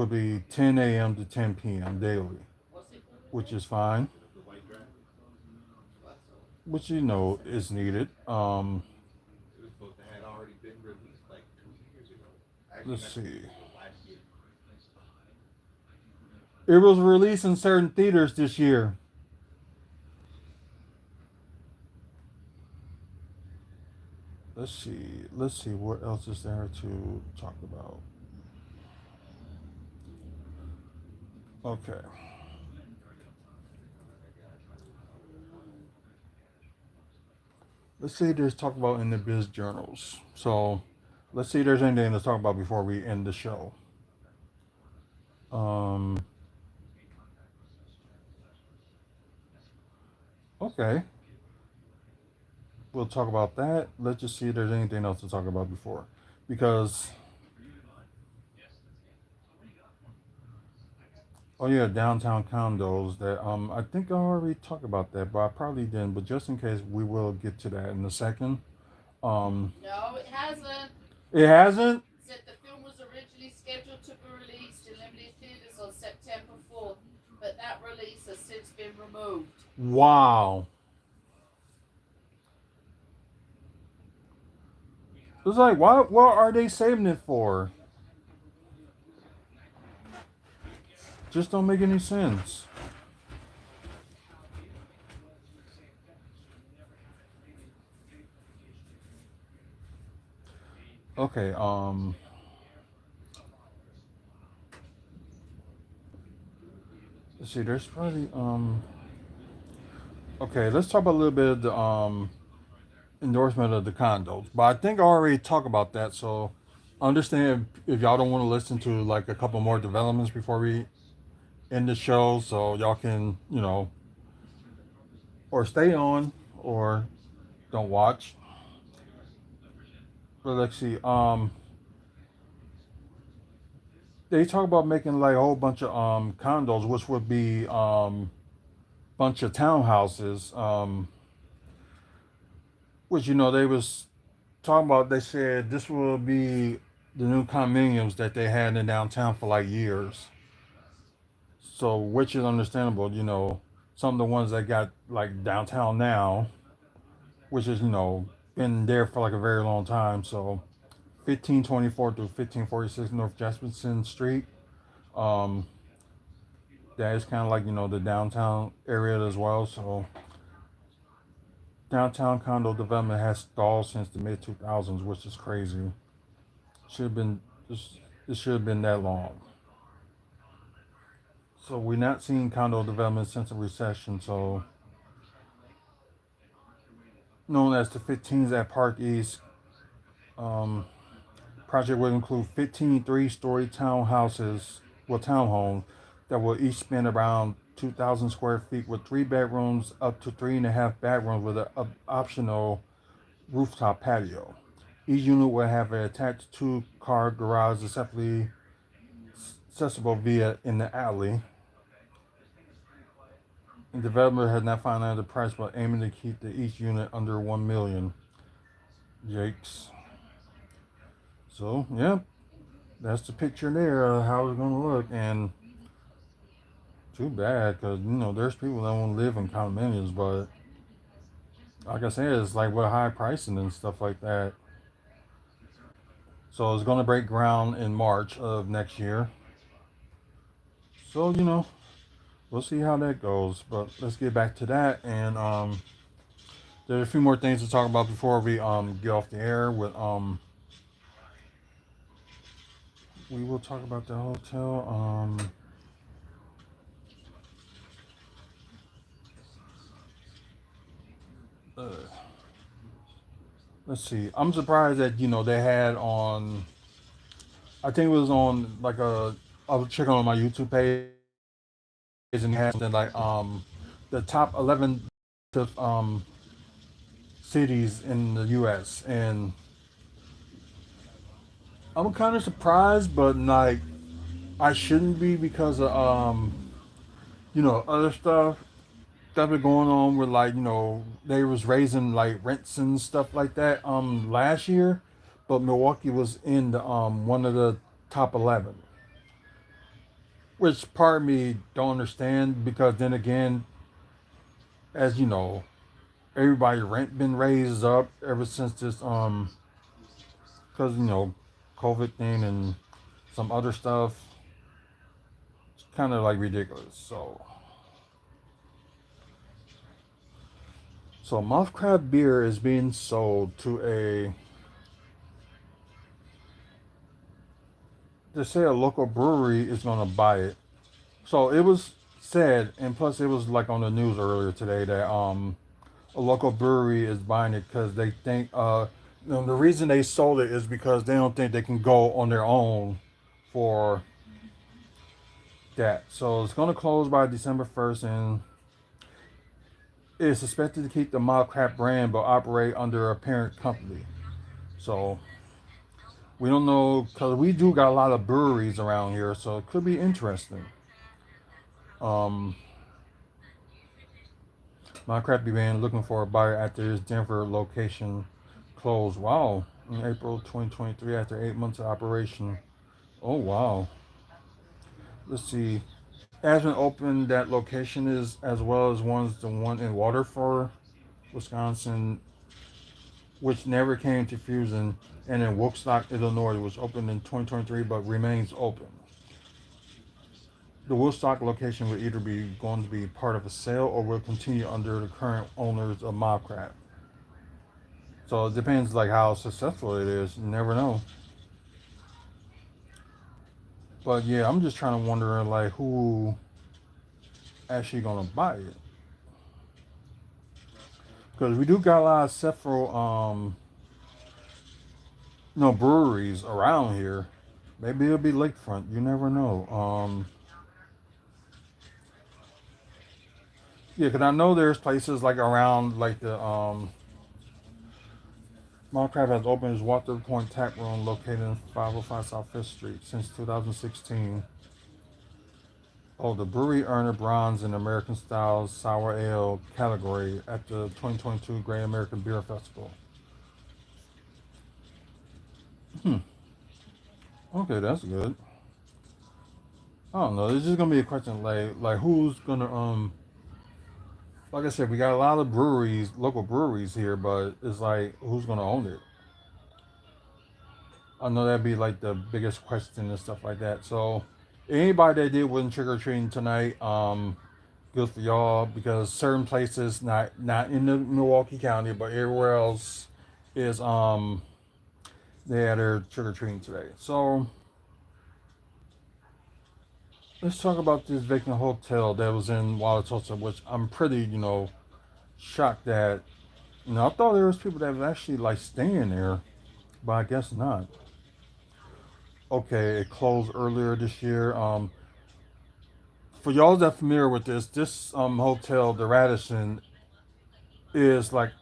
be 10 a.m. to 10 p.m. daily, which is fine, which is needed. Let's see. It was released in certain theaters this year. Let's see. Let's see. What else is there to talk about? Okay. Let's see. There's talk about in the biz journals. So, let's see. If there's anything to talk about before we end the show. Um. Okay. We'll talk about that. Let's just see if there's anything else to talk about before, because oh yeah, downtown condos. That I think I already talked about that, but I probably didn't. But just in case, we will get to that in a second. Um, No, it hasn't. it hasn't. Said the film was originally scheduled to be released in limited theaters on September 4th, but that release has since been removed. Wow. It's like, what are they saving it for? Just don't make any sense. Okay. Let's see. There's probably Okay, let's talk about a little bit of the endorsement of the condos. But I think I already talked about that, so understand if y'all don't want to listen to like a couple more developments before we end the show, so y'all can, or stay on or don't watch. But let's see. They talk about making like a whole bunch of condos, which would be bunch of townhouses. Which they was talking about. They said this will be the new condominiums that they had in downtown for like years. So, which is understandable. Some of the ones that got like downtown now, which is been there for like a very long time. So, 1524 through 1546 North Jefferson Street. Um, that is kind of like the downtown area as well. So, downtown condo development has stalled since the mid 2000s, which is crazy. Should have been this. It should have been that long. So we're not seeing condo development since the recession. So known as the 15s at Park East. Um, Project will include 15 three-story townhouses, townhomes that will each span around 2,000 square feet with 3 bedrooms up to 3.5 bedrooms with an optional rooftop patio. Each unit will have an attached two-car garage accessible via in the alley. The developer has not found out the price, but aiming to keep each unit under 1 million. Jakes. So yeah, that's the picture there of how it's gonna look, and too bad because there's people that want to live in condominiums, but like I said, it's like with high pricing and stuff like that. So it's gonna break ground in March of next year. So we'll see how that goes. But let's get back to that, and there's a few more things to talk about before we get off the air. With we will talk about the hotel. Uh, let's see. I'm surprised that they had on. I think it was on like I was checking on my YouTube page and they had something like the top 11 cities in the U.S. and I'm kind of surprised, but like I shouldn't be because of other stuff that been going on with like they was raising like rents and stuff like that last year, but Milwaukee was in the one of the top 11, which part of me don't understand because then again, as everybody rent been raised up ever since this because COVID thing and some other stuff. It's kind of like ridiculous. So Muff Crab beer is being sold to they say a local brewery is gonna buy it. So it was said, and plus it was like on the news earlier today that a local brewery is buying it because they think the reason they sold it is because they don't think they can go on their own for that. So it's gonna close by December 1st, and it's expected to keep the Mild Crap brand but operate under a parent company. So we don't know because we do got a lot of breweries around here, so it could be interesting. Um, My Crappy Band looking for a buyer after his Denver location closed. Wow, in April 2023 after 8 months of operation. Oh wow. Let's see. Aspen opened that location is as well as the one in Waterford, Wisconsin, which never came to fruition, and in Woodstock, Illinois, which opened in 2023 but remains open. The Woodstock location will either be going to be part of a sale or will continue under the current owners of Mobcraft. So it depends like how successful it is. You never know. But yeah, I'm just trying to wonder like who actually gonna buy it. Because we do got a lot of several breweries around here. Maybe it'll be lakefront. You never know. Yeah, because I know there's places like around like the Minecraft has opened its Water Point Tap Room located in 505 South Fifth Street since 2016. Oh, the brewery earned a bronze in American Style Sour Ale category at the 2022 Great American Beer Festival. Hmm. Okay, that's good. I don't know. It's just gonna be a question like who's gonna like I said, we got a lot of breweries, local breweries here, but it's like who's gonna own it? I know that'd be like the biggest question and stuff like that. So anybody that did win trick or treating tonight, good for y'all because certain places, not in the Milwaukee County, but everywhere else, is they had their trick or treating today. So let's talk about this vacant hotel that was in Wauwatosa, which I'm pretty shocked that I thought there was people that was actually like staying there, but I guess not. Okay, it closed earlier this year. For y'all that familiar with this hotel, the Radisson, is like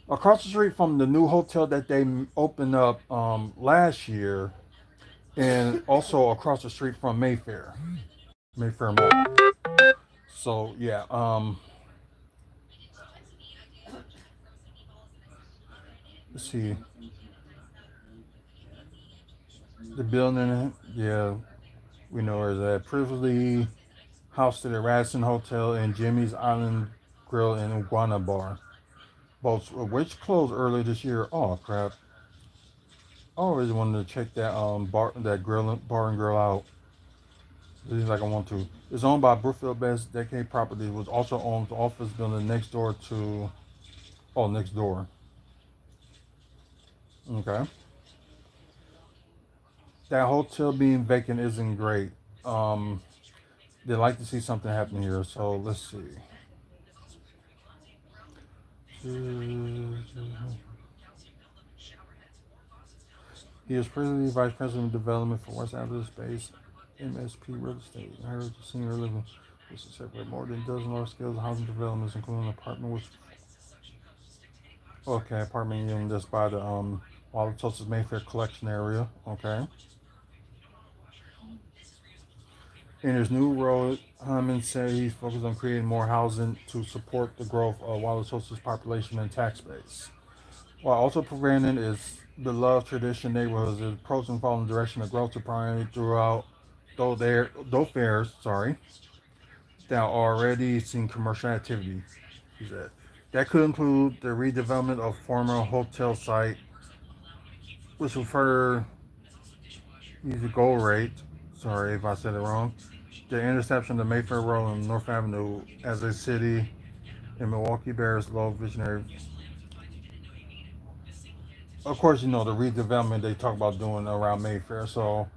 across the street from the new hotel that they opened up last year, and also across the street from Mayfair Mall. So yeah, let's see the building. Yeah, we know where it's at. Previously house to the Radisson Hotel and Jimmy's Island Grill and Iguana Bar, both of which closed early this year. Oh crap! I always wanted to check that bar and grill out. It's like I want to. It's owned by Brookfield Best Decade Properties, which also owns the office building next door to. Oh, next door. Okay. That hotel being vacant isn't great. Um, they like to see something happen here, so let's see. He is presently Vice President of Development for West Africa Space, MSP Real Estate. I heard the senior living. This is separate more than a dozen large scale housing developments, including an apartment with apartment unit that's by the Wauwatosa's Mayfair Collection area. Okay. In his new role, Hyman said he's focused on creating more housing to support the growth of Wauwatosa's population and tax base, while also preventing its beloved tradition neighborhoods is approaching following the direction of growth to priority throughout though fairs, that are already seeing commercial activity, he said. That could include the redevelopment of former hotel site, which will further use the goal rate. Sorry if I said it wrong. The intersection of Mayfair Road and North Avenue as a city in Milwaukee bears low visionary. Of course, the redevelopment they talk about doing around Mayfair. So,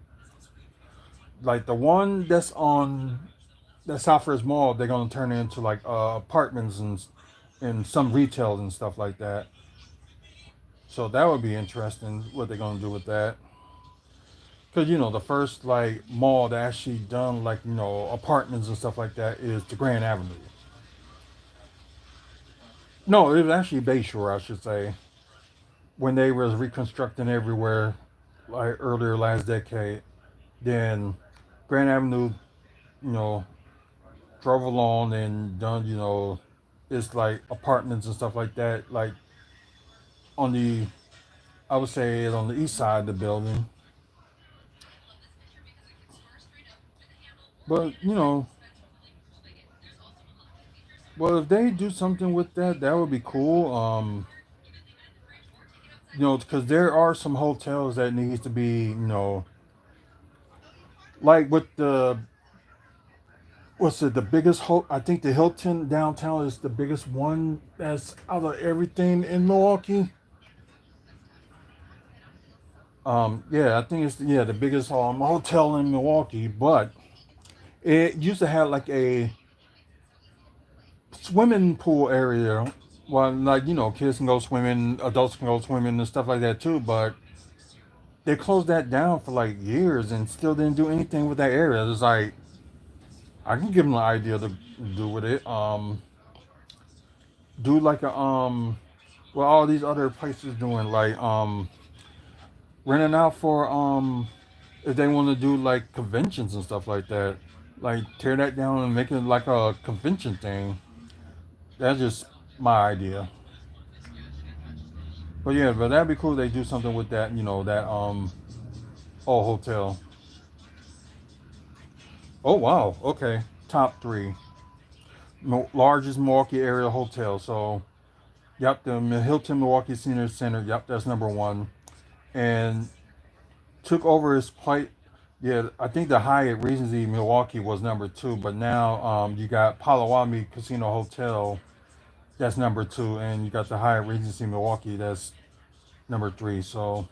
like the one that's on the Southridge Mall, they're gonna turn into like apartments and some retail and stuff like that. So that would be interesting what they're gonna do with that. Because the first like mall that actually done like apartments and stuff like that is the Grand Avenue. No, it was actually Bayshore, I should say, when they was reconstructing everywhere, like earlier last decade. Then Grand Avenue, you know, drove along and done, it's like apartments and stuff like that. Like on the, I would say on the east side of the building. But well, if they do something with that, that would be cool. Because there are some hotels that needs to be, like with the what's it? The biggest I think the Hilton downtown is the biggest one that's out of everything in Milwaukee. Yeah, I think it's the biggest hotel in Milwaukee, but it used to have like a swimming pool area. Well, like kids can go swimming, adults can go swimming and stuff like that too. But they closed that down for like years and still didn't do anything with that area. It's like I can give them an idea to do with it. Do like a what all these other places doing, like renting out for if they want to do like conventions and stuff like that. Like tear that down and make it like a convention thing. That's just my idea. But yeah, but that'd be cool. They do something with that, that old hotel. Oh wow, okay. Top three largest Milwaukee area hotel. So yep, the Hilton Milwaukee Senior Center. Yep, that's number one. And took over his plate. Yeah, I think the Hyatt Regency Milwaukee was number two, but now you got Palawami Casino Hotel. That's number two, and you got the Hyatt Regency Milwaukee. That's number three. So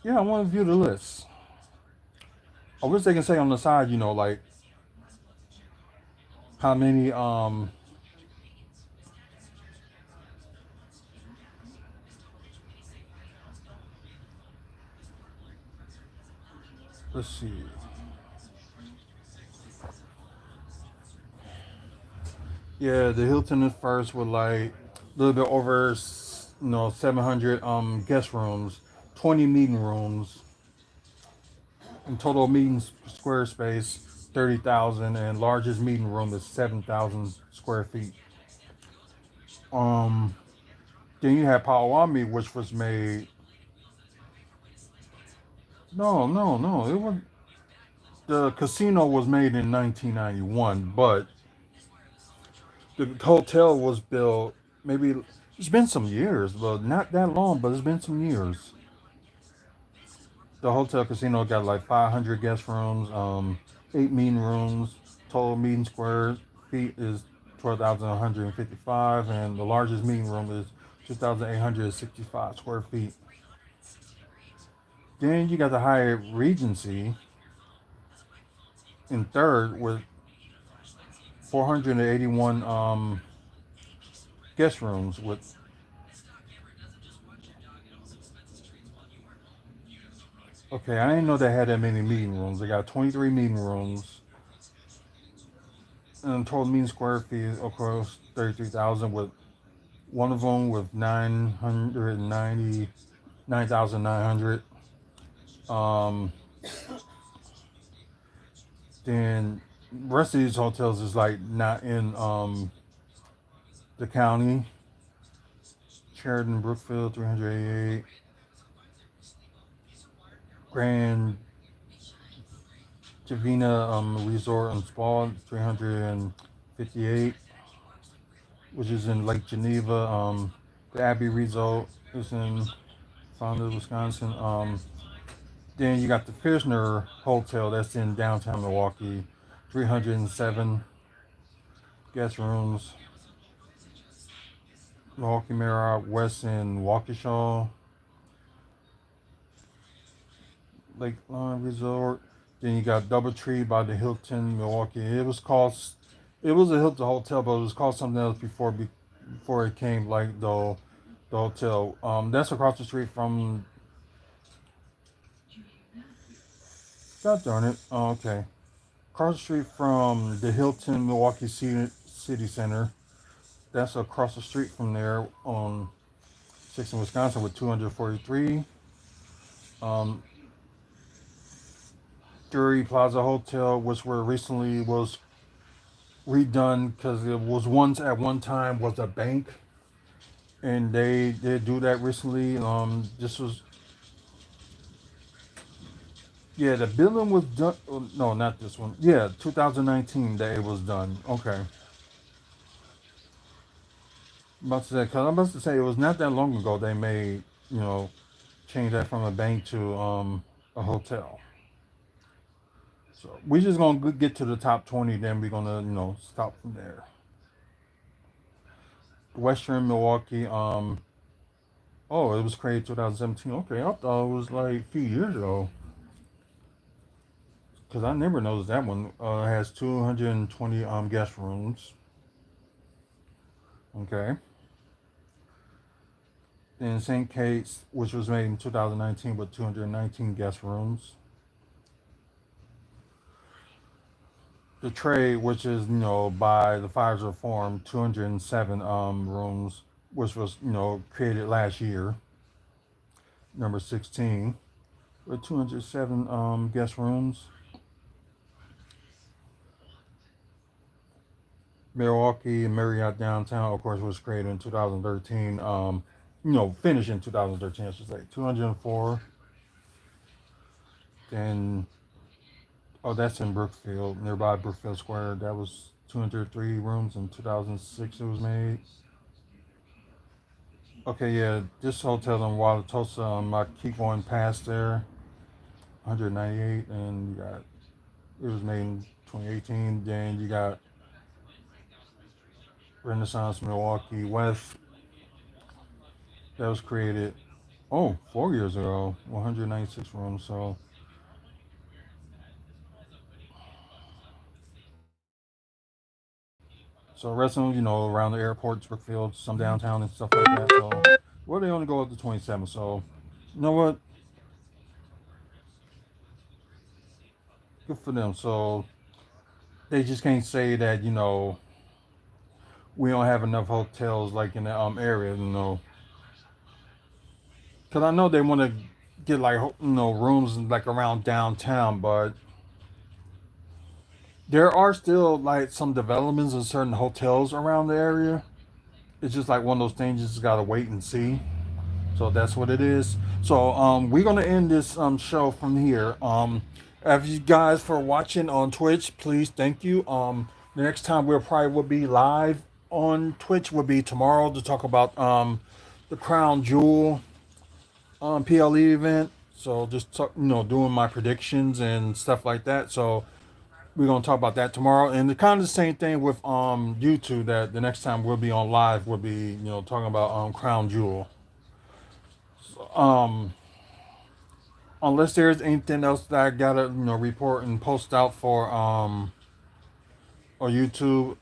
yeah, I want to view the list. I wish they can say on the side, like how many. Let's see. Yeah, the Hilton is first with like a little bit over 700 guest rooms, 20 meeting rooms, and total meeting square space 30,000, and largest meeting room is 7,000 square feet. Um, then you have Potawatomi, which was made. No, no, no. It was the casino was made in 1991, but the hotel was built maybe it's been some years, but not that long, but it's been some years. The hotel casino got like 500 guest rooms, eight meeting rooms, total meeting square feet is 12,155, and the largest meeting room is 2,865 square feet. Then you got the Hyatt Regency in third with 481 guest rooms with. Okay, I didn't know they had that many meeting rooms. They got 23 meeting rooms, and total meeting square feet, of course, 33,000, with one of them with 999,900. Um, then the rest of these hotels is like not in the county. Sheridan Brookfield 388, Grand Javina Resort and Spa 358, which is in Lake Geneva. The Abbey Resort is in Fonda, Wisconsin. Then you got the Pilsner Hotel that's in downtown Milwaukee, 307 guest rooms. Milwaukee Marriott West in Waukesha, Lake Lawn Resort. Then you got DoubleTree by the Hilton Milwaukee. It was a Hilton hotel, but it was called something else before it came like the hotel. That's across the street from. God darn it. Oh, okay. Across the street from the Hilton Milwaukee City Center. That's across the street from there on 6 in Wisconsin with 243. Um, Drury Plaza Hotel, which were recently was redone because it was once at one time was a bank, and they did do that recently. This was yeah, the building was done. Oh, no, not this one. Yeah, 2019 that it was done. Okay, I'm about to say it was not that long ago they made you know change that from a bank to a hotel. So we're just gonna get to the top 20, then we're gonna stop from there. Western Milwaukee. Oh, it was created 2017. Okay, I thought it was like a few years ago. Because I never noticed that one. Has 220 guest rooms. Okay. Then St. Kate's, which was made in 2019 with 219 guest rooms. The Trade, which is by the Fires Reform, 207 rooms, which was created last year. Number 16 with 207 guest rooms. Milwaukee and Marriott Downtown, of course, was created in 2013. Finished in 2013, I should say. 204. Then, oh, that's in Brookfield, nearby Brookfield Square. That was 203 rooms in 2006. It was made. Okay, yeah, this hotel in Wauwatosa, I keep going past there. 198, and you got it was made in 2018. Then you got Renaissance Milwaukee West, that was created 4 years ago, 196 rooms. So restaurants, around the airports, Brookfield, some downtown and stuff like that. So well, they only go up to 27. So you know what? Good for them. So they just can't say that we don't have enough hotels like in the area, because I know they want to get like rooms like around downtown, but there are still like some developments of certain hotels around the area. It's just like one of those things you just gotta wait and see. So that's what it is. So we're gonna end this show from here. If you guys for watching on Twitch, please thank you. The next time we'll probably will be live on Twitch will be tomorrow to talk about the Crown Jewel PLE event. So just talk, doing my predictions and stuff like that. So we're gonna talk about that tomorrow, and the kind of the same thing with YouTube. That the next time we'll be on live, we'll be talking about Crown Jewel. Um, unless there's anything else that I gotta report and post out for or YouTube,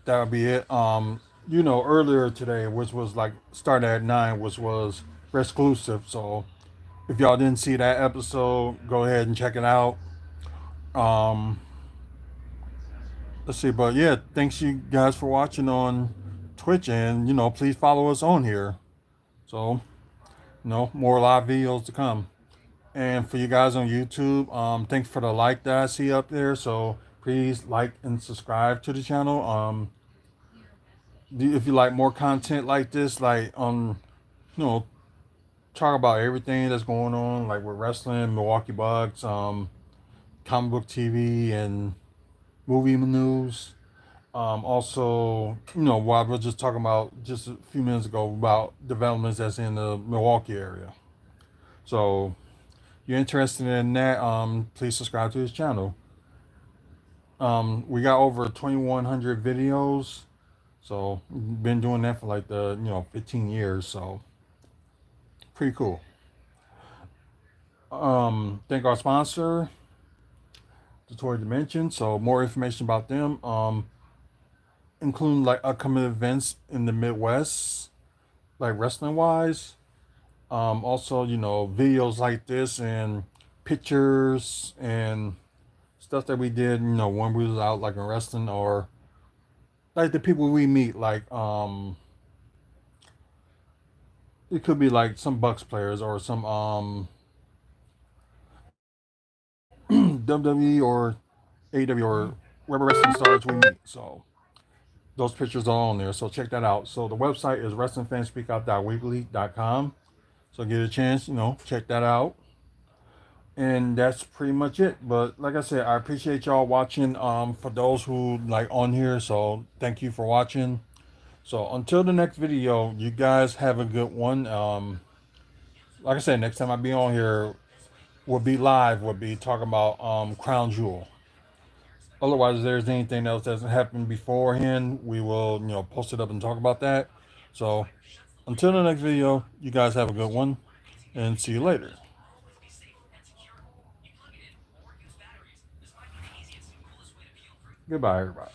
that'll be it. Earlier today, which was like started at 9, which was exclusive. So if y'all didn't see that episode, go ahead and check it out. Um, let's see, but yeah, thanks you guys for watching on Twitch, and please follow us on here. So more live videos to come. And for you guys on YouTube, thanks for the like that I see up there. So please like and subscribe to the channel. If you like more content like this, like you know, talk about everything that's going on, like with wrestling, Milwaukee Bucks, comic book TV, and movie news. Also, what I was just talking about just a few minutes ago about developments that's in the Milwaukee area. So, if you're interested in that, please subscribe to this channel. We got over 2,100 videos, so been doing that for like the 15 years. So, pretty cool. Thank our sponsor, the Toy Dimension. So, more information about them. Including like upcoming events in the Midwest, like wrestling wise. Also, videos like this and pictures and stuff that we did, when we was out like in wrestling, or like the people we meet, like it could be like some Bucks players or some WWE or AW or wherever wrestling stars we meet. So those pictures are on there. So check that out. So the website is wrestlingfanspeakout.weebly.com. So get a chance, check that out. And that's pretty much it. But like I said, I appreciate y'all watching. For those who like on here, so thank you for watching. So until the next video, you guys have a good one. Like I said, next time I be on here, will be live. Will be talking about Crown Jewel. Otherwise, if there's anything else that's happened beforehand, we will post it up and talk about that. So until the next video, you guys have a good one and see you later. Goodbye, everybody.